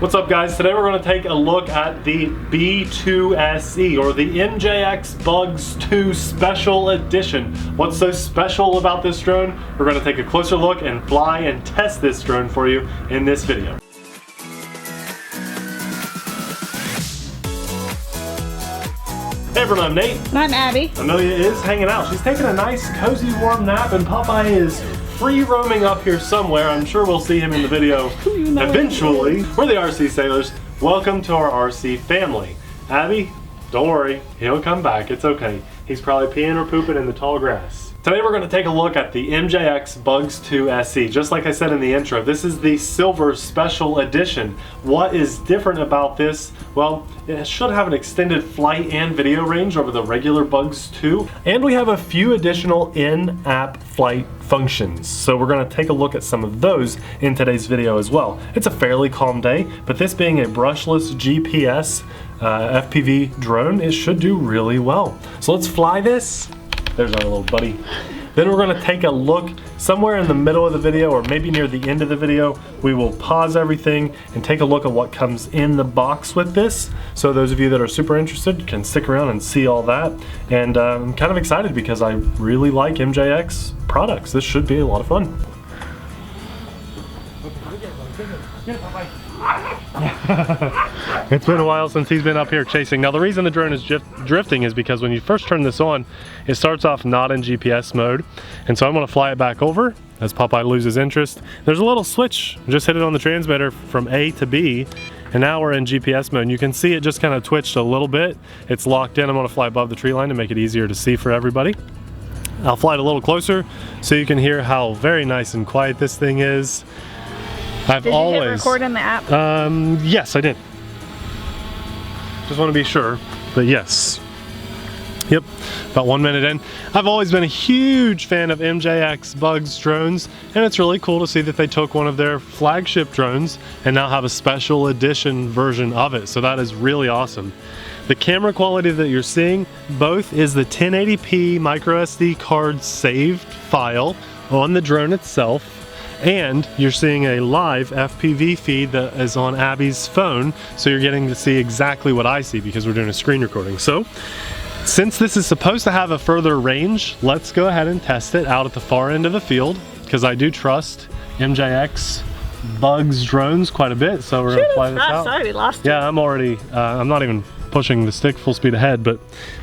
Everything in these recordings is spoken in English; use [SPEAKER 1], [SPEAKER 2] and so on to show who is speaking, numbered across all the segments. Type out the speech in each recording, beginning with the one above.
[SPEAKER 1] What's up guys? Today we're going to take a look at the B2SE or the MJX Bugs 2 Special Edition. What's so special about this drone? We're going to take a closer look and fly and test this drone for you in this video. Hey everyone, I'm Nate.
[SPEAKER 2] And I'm Abby.
[SPEAKER 1] Amelia is hanging out. She's taking a nice cozy warm nap and Popeye is free roaming up here somewhere. I'm sure we'll see him in the video eventually. We're the RC Sailors. Welcome to our RC family. Abby, don't worry, he'll come back. It's okay. He's probably peeing or pooping in the tall grass. Today we're going to take a look at the MJX Bugs 2 SE. Just like I said in the intro, this is the Silver Special Edition. What is different about this? Well, it should have an extended flight and video range over the regular Bugs 2. And we have a few additional in-app flight functions. So we're going to take a look at some of those in today's video as well. It's a fairly calm day, but this being a brushless GPS FPV drone, it should do really well. So let's fly this. There's our little buddy. Then we're going to take a look somewhere in the middle of the video or maybe near the end of the video. We will pause everything and take a look at what comes in the box with this. So those of you that are super interested can stick around and see all that. And I'm kind of excited because I really like MJX products. This should be a lot of fun. It's been a while since he's been up here chasing. Now the reason the drone is drifting is because when you first turn this on, it starts off not in GPS mode. And so I'm gonna fly it back over as Popeye loses interest. There's a little switch, just hit it on the transmitter from A to B, and now we're in GPS mode. And you can see it just kind of twitched a little bit. It's locked in. I'm gonna fly above the tree line to make it easier to see for everybody. I'll fly it a little closer so you can hear how very nice and quiet this thing is. Did you hit record in the app? Yes, I did. Just want to be sure, but yes. Yep, about 1 minute in. I've always been a huge fan of MJX Bugs drones, and it's really cool to see that they took one of their flagship drones and now have a special edition version of it. So that is really awesome. The camera quality that you're seeing, both is the 1080p micro SD card saved file on the drone itself, and you're seeing a live FPV feed that is on Abby's phone, so you're getting to see exactly what I see because we're doing a screen recording. So, since this is supposed to have a further range, let's go ahead and test it out at the far end of the field, because I do trust MJX Bugs drones quite a bit, so we're gonna fly this out.
[SPEAKER 2] Sorry, we lost
[SPEAKER 1] Yeah, I'm already, I'm not even pushing the stick full speed ahead, but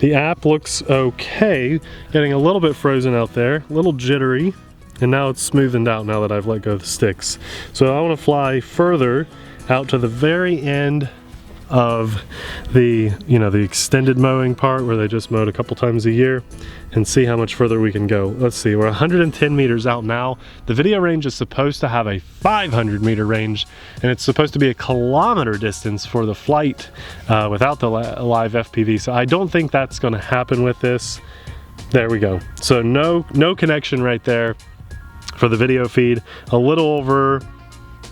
[SPEAKER 1] the app looks okay. Getting a little bit frozen out there, a little jittery. And now it's smoothened out now that I've let go of the sticks. So I want to fly further out to the very end of the, the extended mowing part where they just mowed a couple times a year and see how much further we can go. Let's see, we're 110 meters out now. The video range is supposed to have a 500 meter range, and it's supposed to be a kilometer distance for the flight without the live FPV. So I don't think that's going to happen with this. There we go. So no connection right there for the video feed. A little over,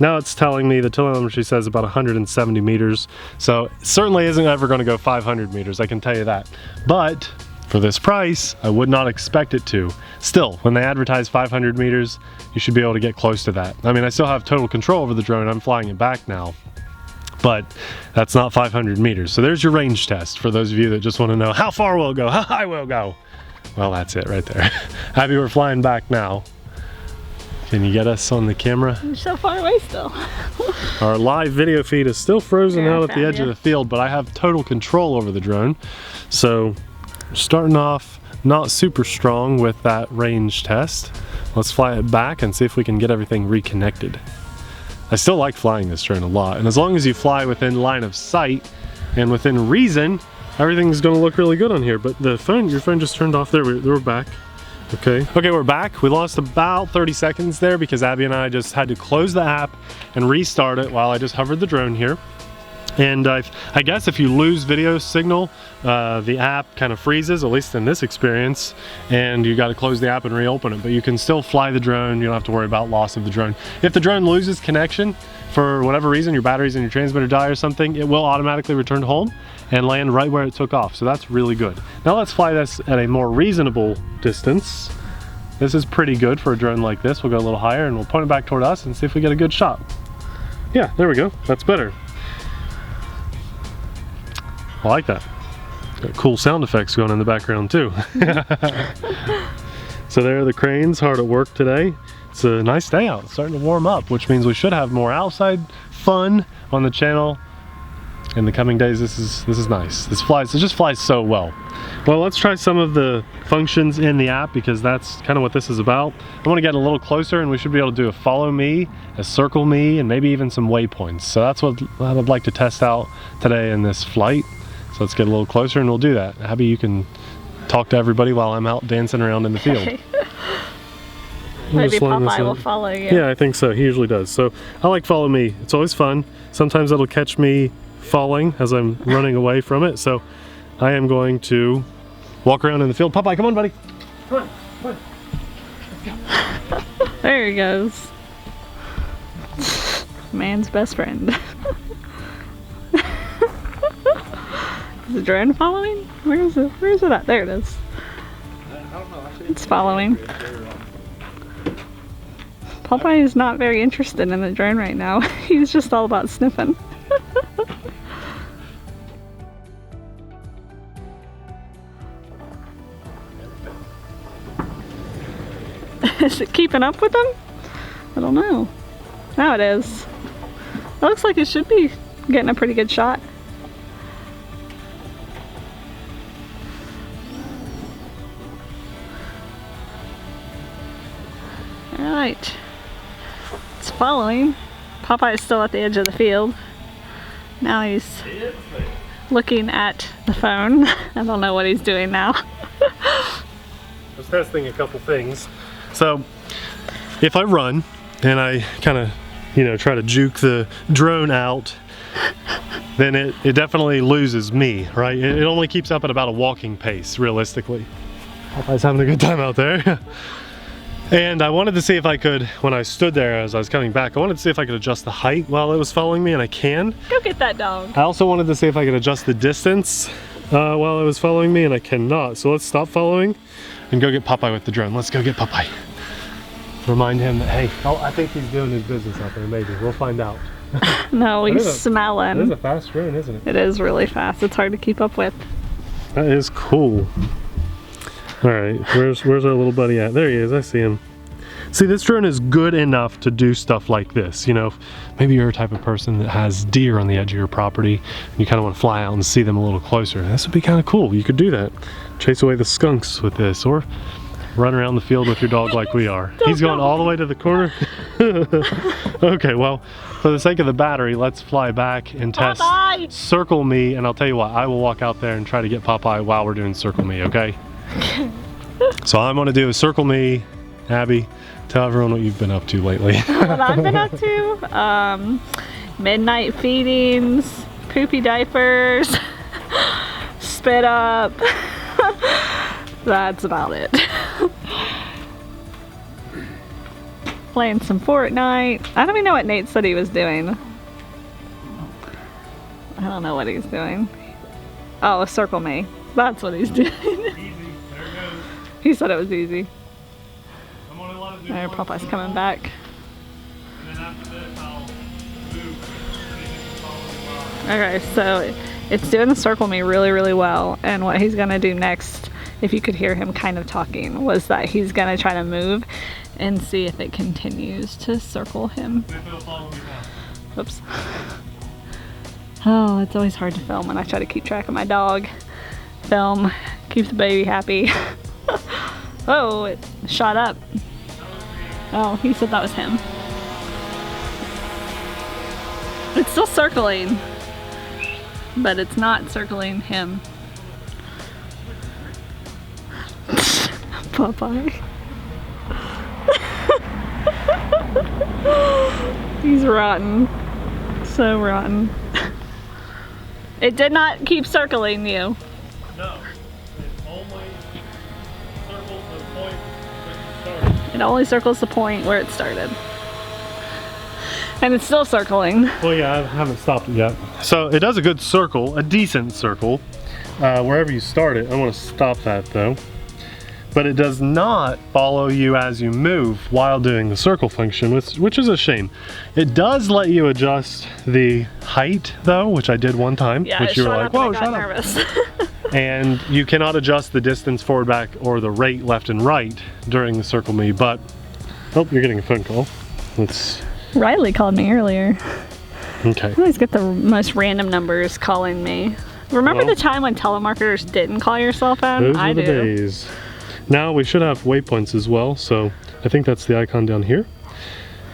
[SPEAKER 1] now it's telling me, the telemetry says about 170 meters. So it certainly isn't ever going to go 500 meters, I can tell you that. But for this price, I would not expect it to. Still, when they advertise 500 meters, you should be able to get close to that. I mean, I still have total control over the drone. I'm flying it back now, but that's not 500 meters. So there's your range test for those of you that just want to know how far will it go, how high will it go. Well, that's it right there. Abby, we're flying back now. Can you get us on the camera?
[SPEAKER 2] You're so far away still.
[SPEAKER 1] Our live video feed is still frozen out at the edge of the field, but I have total control over the drone. So starting off not super strong with that range test. Let's fly it back and see if we can get everything reconnected. I still like flying this drone a lot, and as long as you fly within line of sight and within reason, everything's gonna look really good on here. But the phone, your phone just turned off there. We're back. Okay, we're back. We lost about 30 seconds there because Abby and I just had to close the app and restart it while I just hovered the drone here. And I guess if you lose video signal, the app kind of freezes, at least in this experience, and you got to close the app and reopen it. But you can still fly the drone. You don't have to worry about loss of the drone. If the drone loses connection for whatever reason, your batteries in your transmitter die or something, it will automatically return home and land right where it took off. So that's really good. Now let's fly this at a more reasonable distance. This is pretty good for a drone like this. We'll go a little higher and we'll point it back toward us and see if we get a good shot. Yeah, there we go. That's better. I like that. Got cool sound effects going in the background too. So there are the cranes, hard at work today. It's a nice day out, it's starting to warm up, which means we should have more outside fun on the channel in the coming days. This is nice. It just flies so well. Well, let's try some of the functions in the app because that's kind of what this is about. I want to get a little closer and we should be able to do a follow me, a circle me, and maybe even some waypoints. So that's what I would like to test out today in this flight. So let's get a little closer and we'll do that. Abby, you can talk to everybody while I'm out dancing around in the field.
[SPEAKER 2] Maybe Popeye will follow you.
[SPEAKER 1] Yeah, I think so. He usually does. So I like follow me. It's always fun. Sometimes it'll catch me falling as I'm running away from it. So I am going to walk around in the field. Popeye, come on, buddy. Come on, come on.
[SPEAKER 2] There he goes. Man's best friend. Is the drone following? Where is it? Where is it at? There it is. It's following. Popeye is not very interested in the drone right now. He's just all about sniffing. Is it keeping up with him? I don't know. Now it is. It looks like it should be getting a pretty good shot. Alright. It's following. Popeye is still at the edge of the field. Now he's looking at the phone. I don't know what he's doing now.
[SPEAKER 1] I was testing a couple things. So if I run and I kind of, you know, try to juke the drone out, then it definitely loses me, right? It only keeps up at about a walking pace, realistically. Popeye's having a good time out there. And I wanted to see if I could, when I stood there as I was coming back, I wanted to see if I could adjust the height while it was following me, and I can.
[SPEAKER 2] Go get that dog.
[SPEAKER 1] I also wanted to see if I could adjust the distance while it was following me, and I cannot. So let's stop following and go get Popeye with the drone. Let's go get Popeye. Remind him that, hey, oh, I think he's doing his business out there, maybe. We'll find out.
[SPEAKER 2] No, he's smelling.
[SPEAKER 1] It is a fast drone, isn't it?
[SPEAKER 2] It is really fast. It's hard to keep up with.
[SPEAKER 1] That is cool. All right, where's our little buddy at? There he is, I see him. See, this drone is good enough to do stuff like this. You know, maybe you're a type of person that has deer on the edge of your property and you kind of want to fly out and see them a little closer. This would be kind of cool. You could do that. Chase away the skunks with this, or run around the field with your dog like we are. He's going all the way to the corner. Okay, well, for the sake of the battery, let's fly back and test
[SPEAKER 2] Popeye!
[SPEAKER 1] Circle Me, and I'll tell you what, I will walk out there and try to get Popeye while we're doing Circle Me, okay? So all I'm gonna do is Circle Me. Abby, tell everyone what you've been up to lately.
[SPEAKER 2] What I've been up to? Midnight feedings, poopy diapers, spit up. That's about it. Playing some Fortnite. I don't even know what Nate said he was doing. I don't know what he's doing. Oh, Circle Me. That's what he's doing.
[SPEAKER 1] Easy. There it goes.
[SPEAKER 2] He said it was easy.
[SPEAKER 1] I'm gonna let it do
[SPEAKER 2] There, Popeye's coming back.
[SPEAKER 1] And then after this, I'll move.
[SPEAKER 2] Okay, so it's doing the Circle Me really, really well. And what he's gonna do next, if you could hear him kind of talking, was that he's gonna try to move and see if it continues to circle him. Oops. Oh, it's always hard to film when I try to keep track of my dog. Film, keep the baby happy. Oh, it shot up. Oh, he said that was him. It's still circling, but it's not circling him. Popeye. He's rotten. So rotten. It did not keep circling you.
[SPEAKER 1] No, it only circles the point that you started.
[SPEAKER 2] It only circles the point where it started. And it's still circling.
[SPEAKER 1] Well, yeah, I haven't stopped it yet. So it does a good circle, a decent circle, wherever you start it. I want to stop that though. but it does not follow you as you move while doing the circle function, which is a shame. It does let you adjust the height though, which I did one time,
[SPEAKER 2] Yeah,
[SPEAKER 1] which you were like, whoa, shut
[SPEAKER 2] nervous.
[SPEAKER 1] up. And you cannot adjust the distance forward, back, or the rate left and right during the circle me, but, oh, you're getting a phone call. Let's...
[SPEAKER 2] Riley called me earlier.
[SPEAKER 1] Okay.
[SPEAKER 2] I always get the most random numbers calling me. Remember the time when telemarketers didn't call your cell phone?
[SPEAKER 1] Those were the days. Now we should have waypoints as well, so I think that's the icon down here.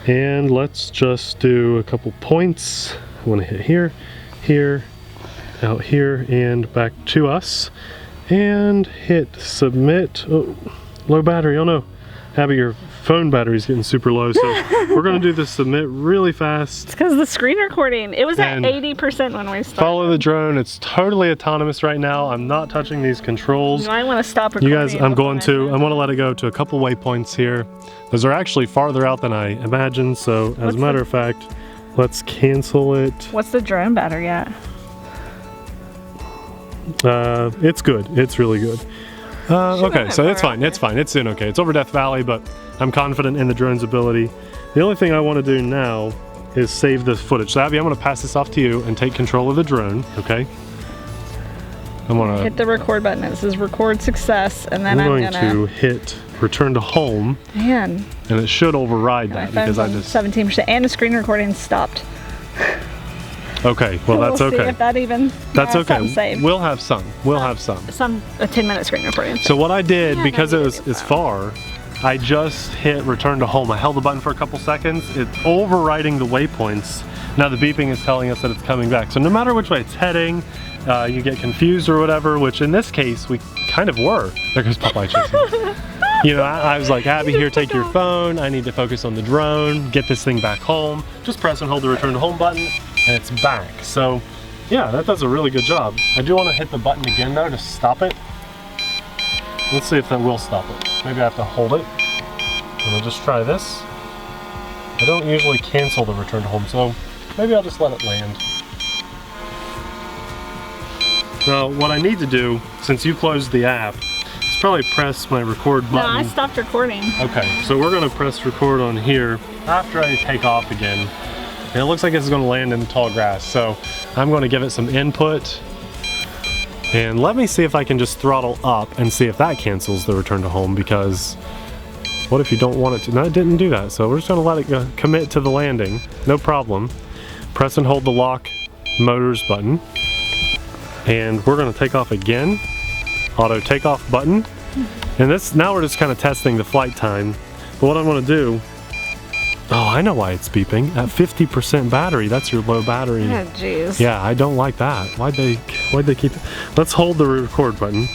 [SPEAKER 1] And let's just do a couple points. I want to hit here, here, out here, and back to us. And hit submit. Oh, low battery, oh no. Abby, your phone battery's getting super low, so we're gonna do the submit really fast.
[SPEAKER 2] It's because the screen recording, it was at 80% when we started.
[SPEAKER 1] Follow the drone, it's totally autonomous right now. I'm not touching these controls.
[SPEAKER 2] You might want to stop recording.
[SPEAKER 1] You guys, I'm going to let it go to a couple waypoints here. Those are actually farther out than I imagined, so as a matter of fact, let's cancel it.
[SPEAKER 2] What's the drone battery at?
[SPEAKER 1] It's good, it's really good. Okay, so it's fine, it's doing okay. It's over Death Valley, but I'm confident in the drone's ability. The only thing I want to do now is save the footage. So Abby, I'm going to pass this off to you and take control of the drone, okay? I'm going to
[SPEAKER 2] hit the record button. It says record success, and then I'm going
[SPEAKER 1] to hit return to home.
[SPEAKER 2] Man.
[SPEAKER 1] And it should override that because I just
[SPEAKER 2] 17%, and the screen recording stopped.
[SPEAKER 1] Okay, well that's
[SPEAKER 2] we'll
[SPEAKER 1] okay.
[SPEAKER 2] See if that even
[SPEAKER 1] that's okay.
[SPEAKER 2] Saved.
[SPEAKER 1] We'll have some. We'll have some.
[SPEAKER 2] A 10-minute screen recording.
[SPEAKER 1] So what I did, because it was as far, I just hit return to home. I held the button for a couple seconds. It's overriding the waypoints. Now the beeping is telling us that it's coming back. So no matter which way it's heading, you get confused or whatever, which in this case we kind of were. There goes Popeye chasing. You know, I was like, Abby, here, take your phone. I need to focus on the drone, get this thing back home. Just press and hold the return to home button, and it's back. So yeah, that does a really good job. I do want to hit the button again though to stop it. Let's see if that will stop it. Maybe I have to hold it. And we'll just try this. I don't usually cancel the return to home, so maybe I'll just let it land. Now, what I need to do, since you closed the app, is probably press my record button.
[SPEAKER 2] No, I stopped recording.
[SPEAKER 1] Okay, so we're gonna press record on here after I take off again. And it looks like it's gonna land in the tall grass, so I'm gonna give it some input. And let me see if I can just throttle up and see if that cancels the return to home, because what if you don't want it to? No, it didn't do that, so we're just gonna let it go, commit to the landing, no problem. Press and hold the lock motors button. And we're gonna take off again. Auto takeoff button. And this, now we're just kind of testing the flight time. But what I'm gonna do, oh, I know why it's beeping. At 50% battery, that's your low battery.
[SPEAKER 2] Oh, jeez.
[SPEAKER 1] Yeah, I don't like that. Why'd they keep it? Let's hold the record button.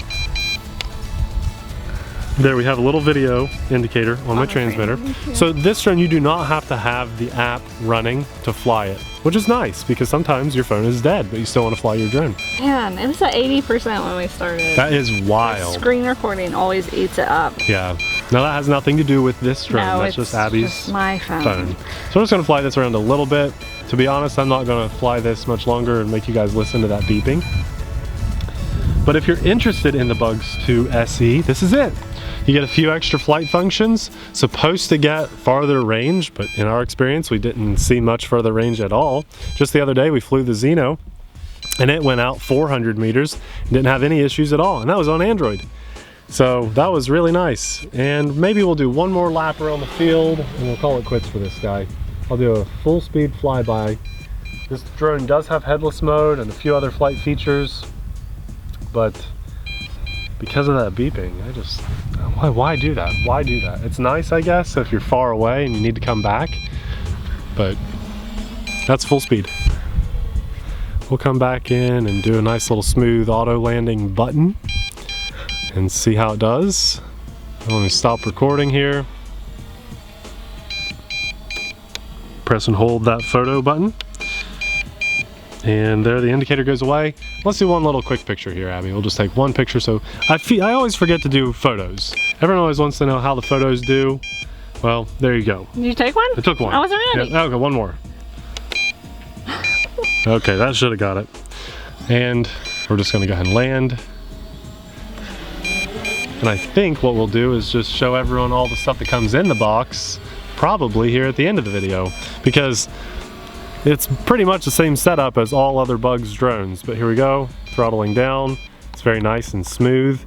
[SPEAKER 1] There, we have a little video indicator on my transmitter. So this drone, you do not have to have the app running to fly it, which is nice because sometimes your phone is dead, but you still want to fly your drone.
[SPEAKER 2] Man, it was at 80% when we started.
[SPEAKER 1] That is wild.
[SPEAKER 2] The screen recording always eats it up.
[SPEAKER 1] Yeah. Now that has nothing to do with this drone.
[SPEAKER 2] No,
[SPEAKER 1] that's just Abby's
[SPEAKER 2] just my phone.
[SPEAKER 1] So I'm just going to fly this around a little bit. To be honest, I'm not going to fly this much longer and make you guys listen to that beeping. But if you're interested in the Bugs 2 SE, this is it. You get a few extra flight functions, supposed to get farther range, but in our experience, we didn't see much further range at all. Just the other day, we flew the Xeno, and it went out 400 meters, and didn't have any issues at all, and that was on Android. So that was really nice. And maybe we'll do one more lap around the field, and we'll call it quits for this guy. I'll do a full speed flyby. This drone does have headless mode and a few other flight features, but because of that beeping, why do that? Why do that? It's nice, I guess, if you're far away and you need to come back, but that's full speed. We'll come back in and do a nice little smooth auto landing button and see how it does. Let me stop recording here. Press and hold that photo button. And there the indicator goes away. Let's do one little quick picture here, Abby. We'll just take one picture. So I always forget to do photos. Everyone always wants to know how the photos do. Well, there you go.
[SPEAKER 2] Did you take one?
[SPEAKER 1] I took one.
[SPEAKER 2] I wasn't ready.
[SPEAKER 1] Yeah, okay, one more. Okay, that should have got it. And we're just gonna go ahead and land. And I think what we'll do is just show everyone all the stuff that comes in the box, probably here at the end of the video, because it's pretty much the same setup as all other Bugs drones. But here we go, throttling down. It's very nice and smooth.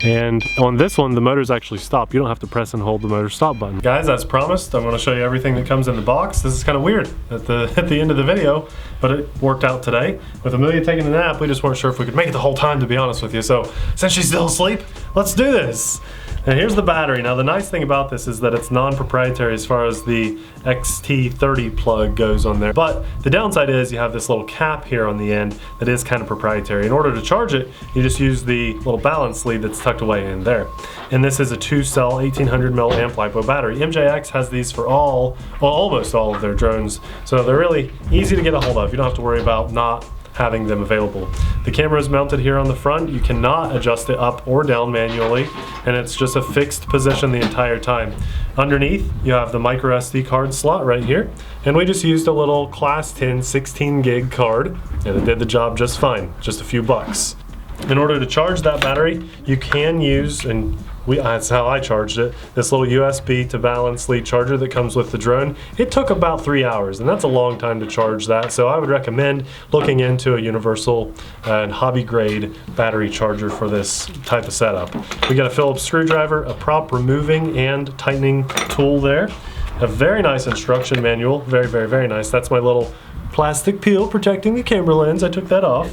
[SPEAKER 1] And on this one, the motors actually stop. You don't have to press and hold the motor stop button. Guys, as promised, I'm gonna show you everything that comes in the box. This is kind of weird at the end of the video, but it worked out today. With Amelia taking a nap, we just weren't sure if we could make it the whole time, to be honest with you. So since she's still asleep, let's do this. And here's the battery. Now the nice thing about this is that it's non-proprietary as far as the XT30 plug goes on there. But the downside is you have this little cap here on the end that is kind of proprietary. In order to charge it, you just use the little balance lead that's tucked away in there. And this is a 2-cell 1800 mAh amp LiPo battery. MJX has these for almost all of their drones. So they're really easy to get a hold of. You don't have to worry about not having them available. The camera is mounted here on the front. You cannot adjust it up or down manually, and it's just a fixed position the entire time. Underneath, you have the micro SD card slot right here, and we just used a little class 10 16 gig card, and it did the job just fine, just a few bucks. In order to charge that battery, you can use, and that's how I charged it, this little USB to balance lead charger that comes with the drone. It took about 3 hours, and that's a long time to charge that, so I would recommend looking into a universal and hobby grade battery charger for this type of setup. We got a Phillips screwdriver, a prop removing and tightening tool there, a very nice instruction manual, very, very, very nice. That's my little plastic peel protecting the camera lens. I took that off.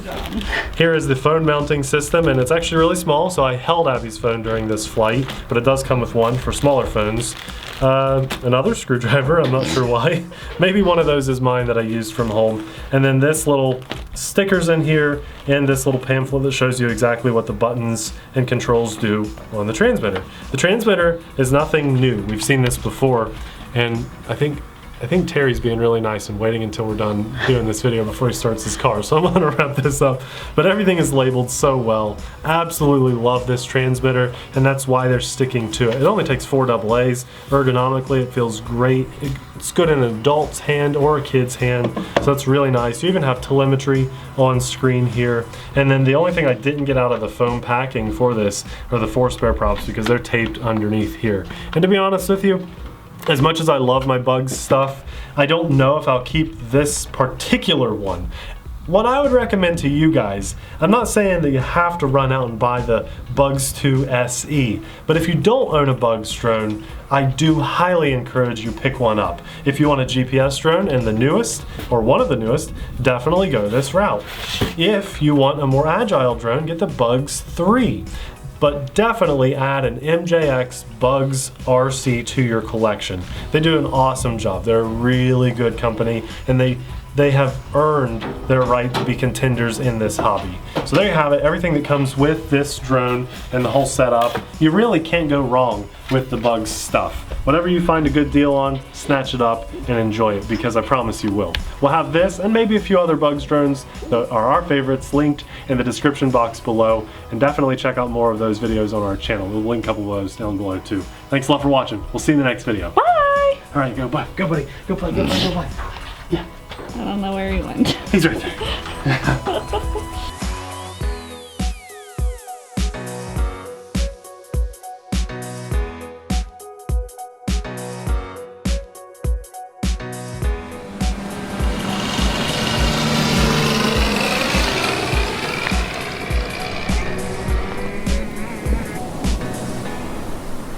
[SPEAKER 1] Here is the phone mounting system, and it's actually really small, so I held Abby's phone during this flight, but it does come with one for smaller phones. Another screwdriver, I'm not sure why. Maybe one of those is mine that I used from home. And then this little stickers in here, and this little pamphlet that shows you exactly what the buttons and controls do on the transmitter. The transmitter is nothing new. We've seen this before, and I think Terry's being really nice and waiting until we're done doing this video before he starts his car, so I'm gonna wrap this up. But everything is labeled so well. Absolutely love this transmitter, and that's why they're sticking to it. It only takes 4 AA's. Ergonomically, it feels great. It's good in an adult's hand or a kid's hand, so that's really nice. You even have telemetry on screen here. And then the only thing I didn't get out of the foam packing for this are the 4 spare props, because they're taped underneath here. And to be honest with you, as much as I love my Bugs stuff, I don't know if I'll keep this particular one. What I would recommend to you guys, I'm not saying that you have to run out and buy the Bugs B2SE, but if you don't own a Bugs drone, I do highly encourage you pick one up. If you want a GPS drone and the newest, or one of the newest, definitely go this route. If you want a more agile drone, get the Bugs 3. But definitely add an MJX Bugs RC to your collection. They do an awesome job. They're a really good company, and they have earned their right to be contenders in this hobby. So there you have it, everything that comes with this drone and the whole setup. You really can't go wrong with the Bugs stuff. Whatever you find a good deal on, snatch it up and enjoy it, because I promise you will. We'll have this and maybe a few other Bugs drones that are our favorites linked in the description box below, and definitely check out more of those videos on our channel. We'll link a couple of those down below too. Thanks a lot for watching. We'll see you in the next video.
[SPEAKER 2] Bye!
[SPEAKER 1] All right, go buddy, go play, go play. Yeah.
[SPEAKER 2] I don't know where he went.
[SPEAKER 1] He's right there.